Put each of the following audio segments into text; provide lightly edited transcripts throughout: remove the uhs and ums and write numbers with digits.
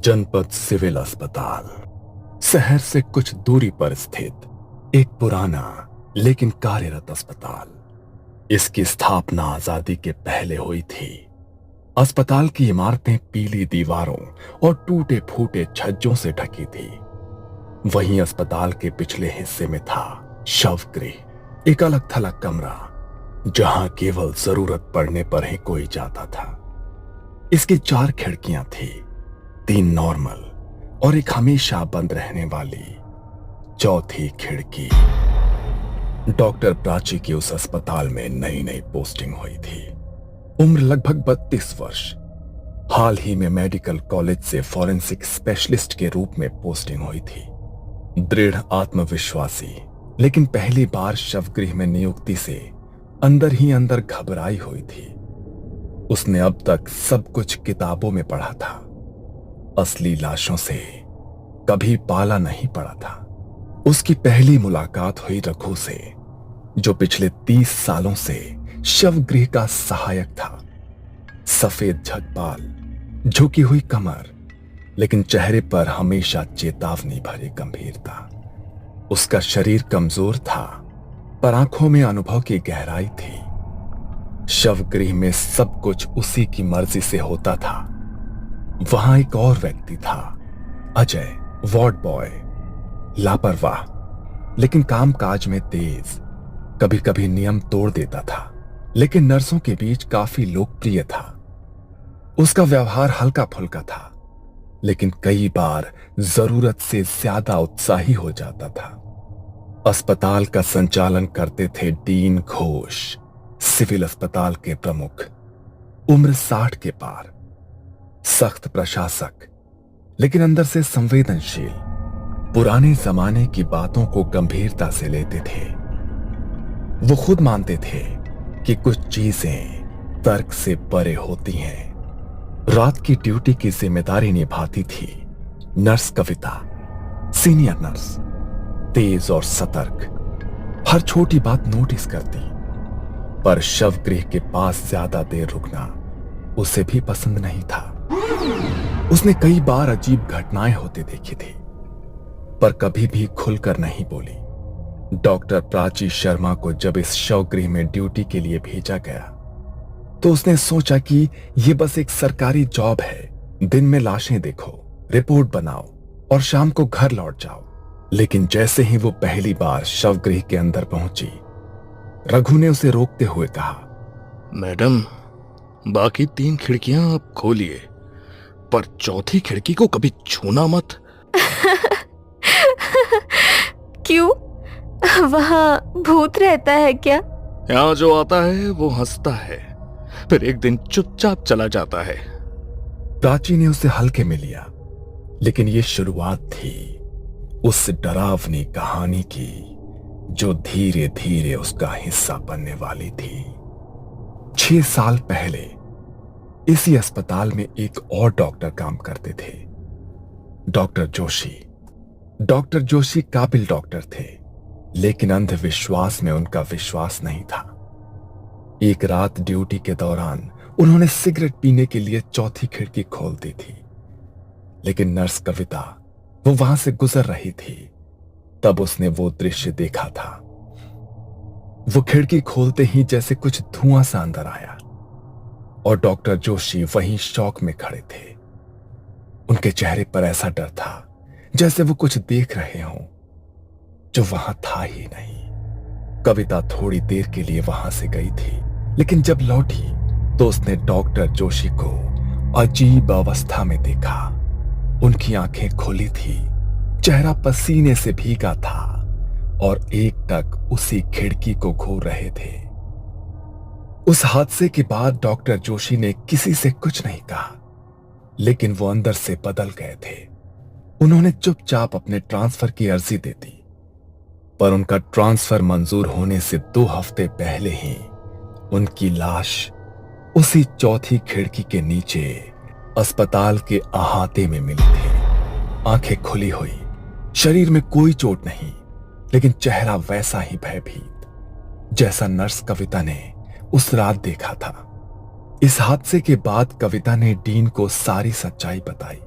जनपद सिविल अस्पताल शहर से कुछ दूरी पर स्थित एक पुराना लेकिन कार्यरत अस्पताल। इसकी स्थापना आजादी के पहले हुई थी। अस्पताल की इमारतें पीली दीवारों और टूटे फूटे छज्जों से ढकी थी। वहीं अस्पताल के पिछले हिस्से में था शवगृह, एक अलग थलग कमरा जहां केवल जरूरत पड़ने पर ही कोई जाता था। इसकी 4 खिड़कियां थी, 3 नॉर्मल और एक हमेशा बंद रहने वाली चौथी खिड़की। डॉक्टर प्राची की उस अस्पताल में नई नई पोस्टिंग हुई थी। उम्र लगभग 32 वर्ष। हाल ही में मेडिकल कॉलेज से फॉरेंसिक स्पेशलिस्ट के रूप में पोस्टिंग हुई थी। दृढ़ आत्मविश्वासी, लेकिन पहली बार शवगृह में नियुक्ति से अंदर ही अंदर घबराई हुई थी। उसने अब तक सब कुछ किताबों में पढ़ा था। असली लाशों से कभी पाला नहीं पड़ा था। उसकी पहली मुलाकात हुई रघु से, जो पिछले 30 सालों से शवगृह का सहायक था। सफेद झटबाल, झुकी हुई कमर, लेकिन चेहरे पर हमेशा चेतावनी भरी गंभीरता। उसका शरीर कमजोर था, पर आंखों में अनुभव की गहराई थी। शवगृह में सब कुछ उसी की मर्जी से होता था। वहां एक और व्यक्ति था, अजय, वार्ड बॉय, लापरवाह लेकिन कामकाज में तेज। कभी कभी नियम तोड़ देता था, लेकिन नर्सों के बीच काफी लोकप्रिय था। उसका व्यवहार हल्का फुल्का था, लेकिन कई बार जरूरत से ज्यादा उत्साही हो जाता था। अस्पताल का संचालन करते थे डीन घोष, सिविल अस्पताल के प्रमुख। उम्र 60 के पार, सख्त प्रशासक, लेकिन अंदर से संवेदनशील। पुराने जमाने की बातों को गंभीरता से लेते थे। वो खुद मानते थे कि कुछ चीजें तर्क से परे होती हैं। रात की ड्यूटी की जिम्मेदारी निभाती थी नर्स कविता, सीनियर नर्स, तेज और सतर्क, हर छोटी बात नोटिस करती। पर शवगृह के पास ज्यादा देर रुकना उसे भी पसंद नहीं था। उसने कई बार अजीब घटनाएं होते देखी थी, पर कभी भी खुलकर नहीं बोली। डॉक्टर प्राची शर्मा को जब इस शवगृह में ड्यूटी के लिए भेजा गया, तो उसने सोचा कि यह बस एक सरकारी जॉब है। दिन में लाशें देखो, रिपोर्ट बनाओ और शाम को घर लौट जाओ। लेकिन जैसे ही वो पहली बार शवगृह के अंदर पहुंची, रघु ने उसे रोकते हुए कहा, मैडम, बाकी 3 खिड़कियां आप खोलिए, पर चौथी खिड़की को कभी छूना मत। क्यों? वहां भूत रहता है क्या? यहां जो आता है वो हंसता है, फिर एक दिन चुपचाप चला जाता है। प्राची ने उसे हल्के में लिया, लेकिन ये शुरुआत थी उस डरावनी कहानी की जो धीरे धीरे उसका हिस्सा बनने वाली थी। 6 साल पहले इसी अस्पताल में एक और डॉक्टर काम करते थे, डॉक्टर जोशी। डॉक्टर जोशी काबिल डॉक्टर थे, लेकिन अंधविश्वास में उनका विश्वास नहीं था। एक रात ड्यूटी के दौरान उन्होंने सिगरेट पीने के लिए चौथी खिड़की खोल दी थी, लेकिन नर्स कविता वो वहां से गुजर रही थी। तब उसने वो दृश्य देखा था। वो खिड़की खोलते ही जैसे कुछ धुआं सा अंदर आया, और डॉक्टर जोशी वहीं शौक में खड़े थे। उनके चेहरे पर ऐसा डर था जैसे वो कुछ देख रहे हों जो वहां था ही नहीं। कविता थोड़ी देर के लिए वहां से गई थी, लेकिन जब लौटी तो उसने डॉक्टर जोशी को अजीब अवस्था में देखा। उनकी आंखें खुली थी, चेहरा पसीने से भीगा था, और एकटक उसी खिड़की को घूर रहे थे। उस हादसे के बाद डॉक्टर जोशी ने किसी से कुछ नहीं कहा, लेकिन वो अंदर से बदल गए थे। उन्होंने चुपचाप अपने ट्रांसफर की अर्जी दे दी, पर उनका ट्रांसफर मंजूर होने से 2 हफ्ते पहले ही उनकी लाश उसी चौथी खिड़की के नीचे अस्पताल के अहाते में मिली थी। आंखें खुली हुई, शरीर में कोई चोट नहीं, लेकिन चेहरा वैसा ही भयभीत जैसा नर्स कविता ने उस रात देखा था। इस हादसे के बाद कविता ने डीन को सारी सच्चाई बताई।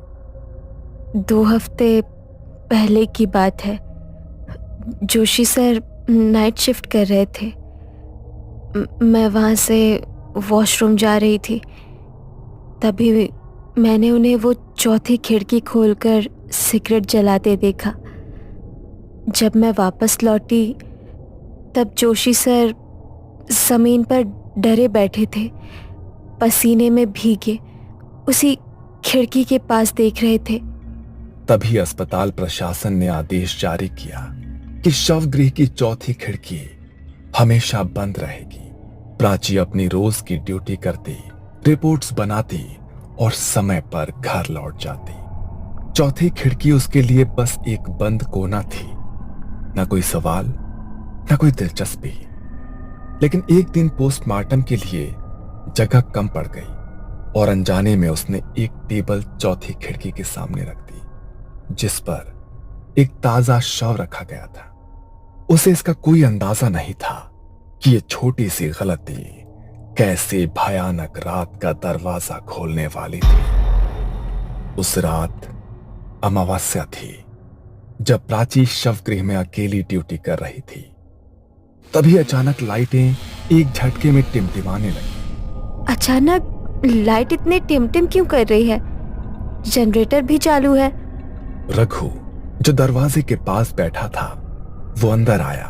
2 हफ्ते पहले की बात है। जोशी सर नाइट शिफ्ट कर रहे थे। मैं वहाँ से वॉशरूम जा रही थी, तभी मैंने उन्हें वो चौथी खिड़की खोलकर सिगरेट जलाते देखा। जब मैं वापस लौटी तब जोशी सर ज़मीन पर डरे बैठे थे, पसीने में भीगे, उसी खिड़की के पास देख रहे थे। तभी अस्पताल प्रशासन ने आदेश जारी किया कि शवगृह की चौथी खिड़की हमेशा बंद रहेगी। प्राची अपनी रोज की ड्यूटी करती, रिपोर्ट्स बनाती और समय पर घर लौट जाती। चौथी खिड़की उसके लिए बस एक बंद कोना थी, न कोई सवाल, न कोई दिलचस्पी। लेकिन एक दिन पोस्टमार्टम के लिए जगह कम पड़ गई और अनजाने में उसने एक टेबल चौथी खिड़की के सामने रख दी, जिस पर एक ताजा शव रखा गया था। उसे इसका कोई अंदाजा नहीं था कि यह छोटी सी गलती कैसे भयानक रात का दरवाजा खोलने वाली थी। उस रात अमावस्या थी, जब प्राची शवगृह में अकेली ड्यूटी कर रही थी। तभी अचानक लाइटें एक झटके में टिमटिमाने लगी। अचानक लाइट इतने टिमटिम क्यों कर रही है? जनरेटर भी चालू है। रघु, जो दरवाजे के पास बैठा था, वो अंदर आया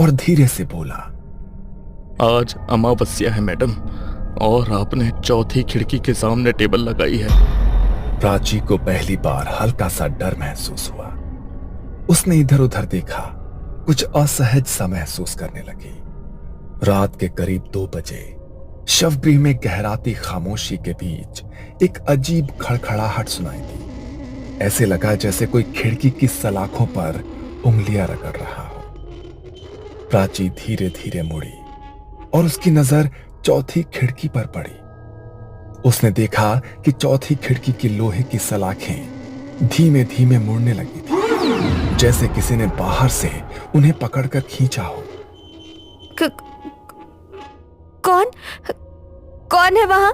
और धीरे से बोला, आज अमावस्या है मैडम, और आपने चौथी खिड़की के सामने टेबल लगाई है। प्राची को पहली बार हल्का सा डर महसूस हुआ। उसने इधर उधर देखा, कुछ असहज सा महसूस करने लगी। रात के करीब 2 बजे शवगृह में गहराती खामोशी के बीच एक अजीब खड़खड़ाहट सुनाई दी। ऐसे लगा जैसे कोई खिड़की की सलाखों पर उंगलियां रगड़ रहा हो। प्राची धीरे धीरे मुड़ी और उसकी नजर चौथी खिड़की पर पड़ी। उसने देखा कि चौथी खिड़की की लोहे की सलाखें धीमे धीमे मुड़ने लगी थी, जैसे किसी ने बाहर से उन्हें पकड़कर खींचा हो। कौन कौन है वहां?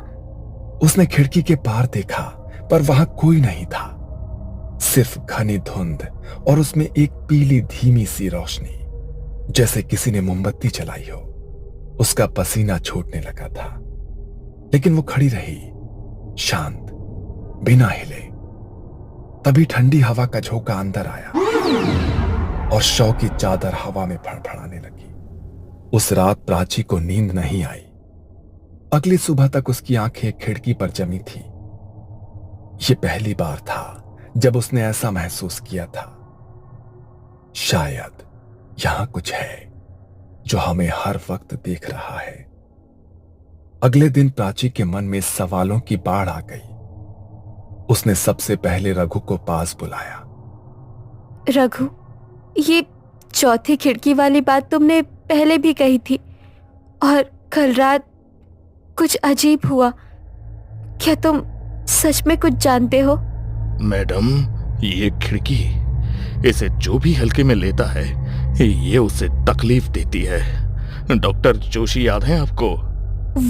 उसने खिड़की के पार देखा, पर वहां कोई नहीं था, सिर्फ घनी धुंध और उसमें एक पीली धीमी सी रोशनी, जैसे किसी ने मोमबत्ती जलाई हो। उसका पसीना छूटने लगा था, लेकिन वो खड़ी रही, शांत, बिना हिले। तभी ठंडी हवा का झोंका अंदर आया और शव की चादर हवा में फड़फड़ाने लगी। उस रात प्राची को नींद नहीं आई। अगली सुबह तक उसकी आंखें खिड़की पर जमी थी। यह पहली बार था जब उसने ऐसा महसूस किया था, शायद यहां कुछ है जो हमें हर वक्त देख रहा है। अगले दिन प्राची के मन में सवालों की बाढ़ आ गई। उसने सबसे पहले रघु को पास बुलाया। रघु, ये चौथी खिड़की वाली बात तुमने पहले भी कही थी, और कल रात कुछ अजीब हुआ। क्या तुम सच में कुछ जानते हो? मैडम, ये खिड़की, इसे जो भी हल्के में लेता है, ये उसे तकलीफ देती है। डॉक्टर जोशी याद है आपको?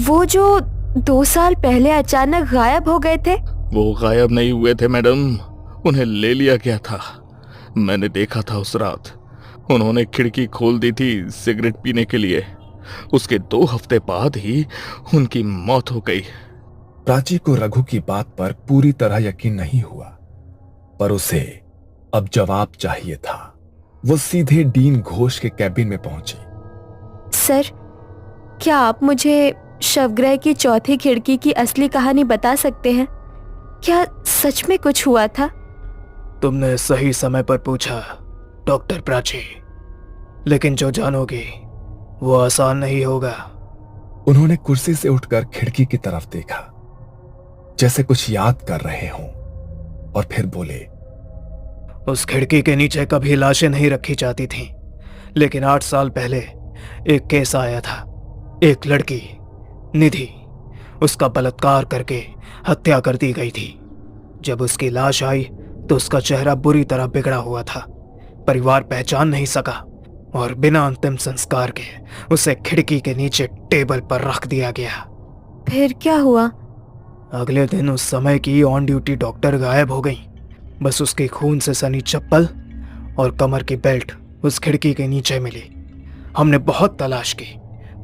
वो जो 2 साल पहले अचानक गायब हो गए थे? वो गायब नहीं हुए थे मैडम, उन्हें ले लिया गया था। मैंने देखा था उस रात। उन्होंने खिड़की खोल दी थी सिगरेट पीने के लिए। उसके 2 हफ्ते बाद ही उनकी मौत हो गई। प्राची को रघु की बात पर पूरी तरह यकीन नहीं हुआ, पर उसे अब जवाब चाहिए था। वो सीधे डीन घोष के कैबिन में पहुंची। सर, क्या आप मुझे शवगृह की चौथी खिड़की की असली कहानी बता सकते हैं? क्या सच में कुछ हुआ था? तुमने सही समय पर पूछा डॉक्टर प्राची, लेकिन जो जानोगे वो आसान नहीं होगा। उन्होंने कुर्सी से उठकर खिड़की की तरफ देखा, जैसे कुछ याद कर रहे हों, और फिर बोले, उस खिड़की के नीचे कभी लाशें नहीं रखी जाती थीं, लेकिन 8 साल पहले एक केस आया था। एक लड़की निधि, उसका बलात्कार करके हत्या कर दी गई थी। जब उसकी लाश आई तो उसका चेहरा बुरी तरह बिगड़ा हुआ था। परिवार पहचान नहीं सका और बिना अंतिम संस्कार के उसे खिड़की के नीचे टेबल पर रख दिया गया। फिर क्या हुआ? अगले दिन उस समय की ऑन ड्यूटी डॉक्टर गायब हो गई। बस उसके खून से सनी चप्पल और कमर की बेल्ट उस खिड़की के नीचे मिली। हमने बहुत तलाश की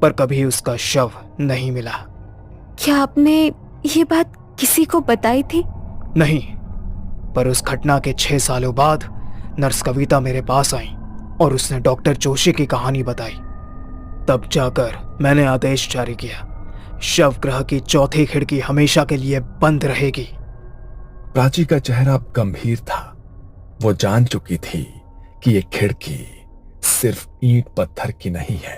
पर कभी उसका शव नहीं मिला। क्या आपने ये बात किसी को बताई थी? नहीं, पर उस घटना के 6 सालों बाद नर्स कविता मेरे पास आई और उसने डॉक्टर जोशी की कहानी बताई। तब जाकर मैंने आदेश जारी किया, शव गृह की चौथी खिड़की हमेशा के लिए बंद रहेगी। प्राची का चेहरा अब गंभीर था। वो जान चुकी थी कि ये खिड़की सिर्फ ईंट पत्थर की नहीं है,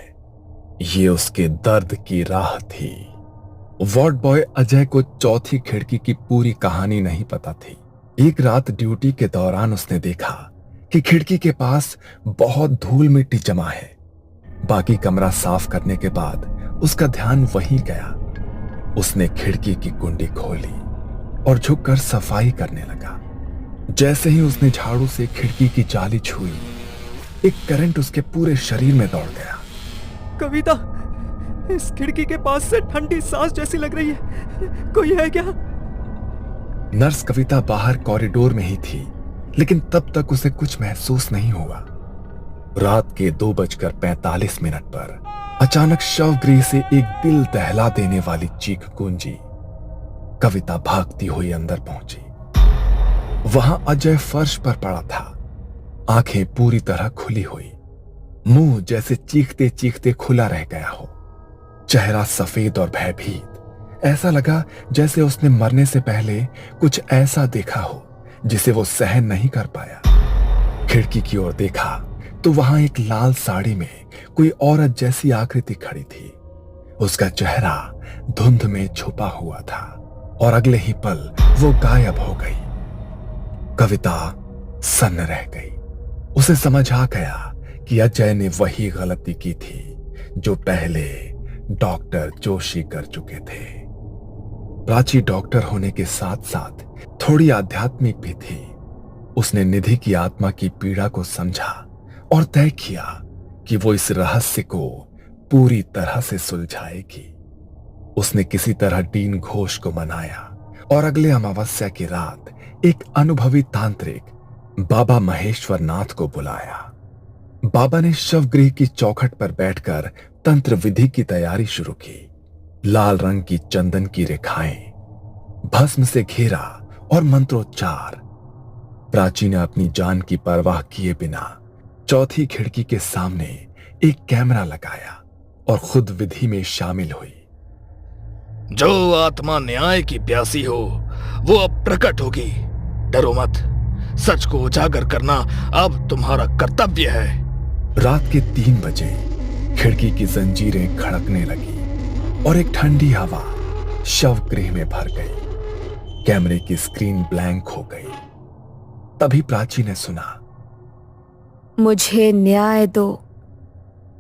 ये उसके दर्द की राह थी। वार्ड बॉय अजय को चौथी खिड़की की पूरी कहानी नहीं पता थी। एक रात ड्यूटी के दौरान उसने देखा कि खिड़की के पास बहुत धूल मिट्टी जमा है। बाकी कमरा साफ करने के बाद उसका ध्यान वहीं गया। उसने खिड़की की कुंडी खोली और झुककर सफाई करने लगा। जैसे ही उसने झाड़ू से खिड़की की जाली छुई, एक करंट उसके पूरे शरीर में दौड़ गया। कविता, इस खिड़की के पास से ठंडी सांस जैसी लग रही है, कोई है क्या? नर्स कविता बाहर कॉरिडोर में ही थी, लेकिन तब तक उसे कुछ महसूस नहीं हुआ। रात के 2:45 पर अचानक शवगृह से एक दिल दहला देने वाली चीख गूंजी। कविता भागती हुई अंदर पहुंची। वहां अजय फर्श पर पड़ा था, आंखें पूरी तरह खुली हुई, मुंह जैसे चीखते चीखते खुला रह गया हो, चेहरा सफेद और भयभीत। ऐसा लगा जैसे उसने मरने से पहले कुछ ऐसा देखा हो जिसे वो सहन नहीं कर पाया। खिड़की की ओर देखा तो वहां एक लाल साड़ी में कोई औरत जैसी आकृति खड़ी थी। उसका चेहरा धुंध में छुपा हुआ था और अगले ही पल वो गायब हो गई। कविता सन्न रह गई। उसे समझ आ गया कि अजय ने वही गलती की थी जो पहले डॉक्टर जोशी कर चुके थे। प्राची डॉक्टर होने के साथ साथ थोड़ी आध्यात्मिक भी थी। उसने निधि की आत्मा की पीड़ा को समझा और तय किया कि वो इस रहस्य को पूरी तरह से सुलझाएगी। उसने किसी तरह डीन घोष को मनाया और अगले अमावस्या की रात एक अनुभवी तांत्रिक बाबा महेश्वर नाथ को बुलाया। बाबा ने शवगृह की चौखट पर बैठकर तंत्र विधि की तैयारी शुरू की। लाल रंग की चंदन की रेखाएं, भस्म से घेरा और मंत्रोच्चार। प्राची ने अपनी जान की परवाह किए बिना चौथी खिड़की के सामने एक कैमरा लगाया और खुद विधि में शामिल हुई। जो आत्मा न्याय की प्यासी हो वो अब प्रकट होगी। डरो मत, सच को उजागर करना अब तुम्हारा कर्तव्य है। रात के 3 बजे खिड़की की जंजीरें खड़कने लगी और एक ठंडी हवा शवगृह में भर गई। कैमरे की स्क्रीन ब्लैंक हो गई। तभी प्राची ने सुना, मुझे न्याय दो।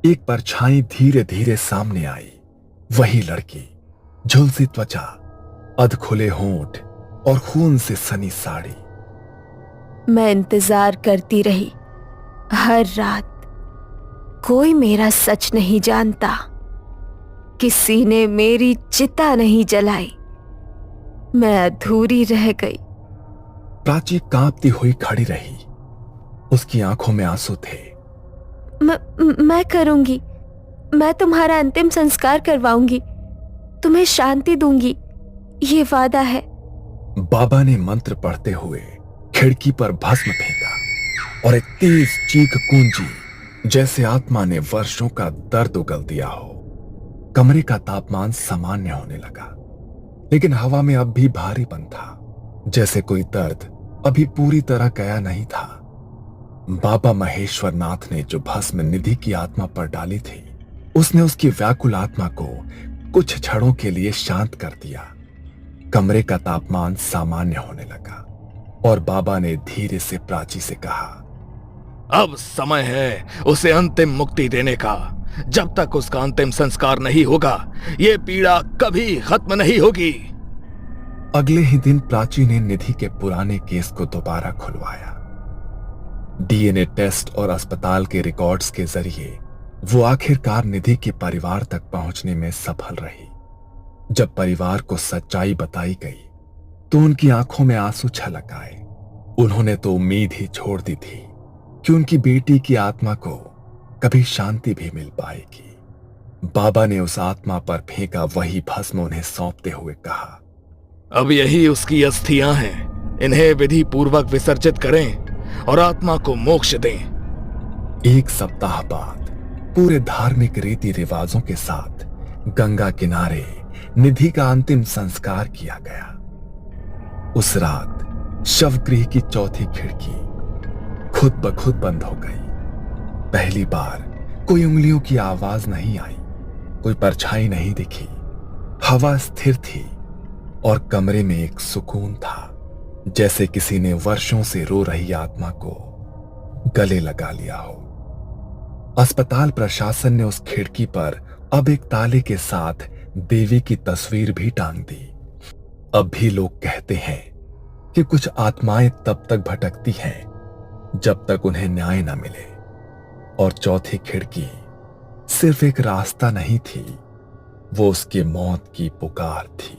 एक परछाई धीरे धीरे सामने आई। वही लड़की, झुलसी त्वचा, अधखुले होंठ और खून से सनी साड़ी। मैं इंतजार करती रही हर रात। कोई मेरा सच नहीं जानता। किसी ने मेरी चिता नहीं जलाई। मैं अधूरी रह गई। प्राची कांपती हुई खड़ी रही। उसकी आंखों में आंसू थे। मैं करूंगी। मैं तुम्हारा अंतिम संस्कार करवाऊंगी। तुम्हें शांति दूंगी, ये वादा है। बाबा ने मंत्र पढ़ते हुए खिड़की पर भस्म फेंका और एक तेज चीख गूंजी जैसे आत्मा ने वर्षों का दर्द उगल दिया हो। कमरे का तापमान सामान्य होने लगा, लेकिन हवा में अब भी भारीपन था, जैसे कोई दर्द अभी पूरी तरह गया नहीं था। बाबा महेश्वर नाथ ने जो भस्म निधि की आत्मा पर डाली थी, उसने उसकी व्याकुल आत्मा को कुछ क्षणों के लिए शांत कर दिया। कमरे का तापमान सामान्य होने लगा और बाबा ने धीरे से प्राची से कहा, अब समय है उसे अंतिम मुक्ति देने का। जब तक उसका अंतिम संस्कार नहीं होगा ये पीड़ा कभी खत्म नहीं होगी। अगले ही दिन प्राची ने निधि के पुराने केस को दोबारा खुलवाया। डीएनए टेस्ट और अस्पताल के रिकॉर्ड्स के जरिए वो आखिरकार निधि के परिवार तक पहुंचने में सफल रही। जब परिवार को सच्चाई बताई गई तो उनकी आंखों में आंसू छलक आए। उन्होंने तो उम्मीद ही छोड़ दी थी कि उनकी बेटी की आत्मा को कभी शांति भी मिल पाएगी। बाबा ने उस आत्मा पर फेंका वही भस्म उन्हें सौंपते हुए कहा, अब यही उसकी अस्थियां हैं, इन्हें विधि पूर्वक विसर्जित करें और आत्मा को मोक्ष दें। एक सप्ताह बाद पूरे धार्मिक रीति रिवाजों के साथ गंगा किनारे निधि का अंतिम संस्कार किया गया। उस रात शवगृह की चौथी खिड़की खुद ब खुद बंद हो गई। पहली बार कोई उंगलियों की आवाज नहीं आई, कोई परछाई नहीं दिखी। हवा स्थिर थी और कमरे में एक सुकून था, जैसे किसी ने वर्षों से रो रही आत्मा को गले लगा लिया हो। अस्पताल प्रशासन ने उस खिड़की पर अब एक ताले के साथ देवी की तस्वीर भी टांग दी। अब भी लोग कहते हैं कि कुछ आत्माएं तब तक भटकती हैं जब तक उन्हें न्याय न मिले, और चौथी खिड़की सिर्फ एक रास्ता नहीं थी, वो उसकी मौत की पुकार थी।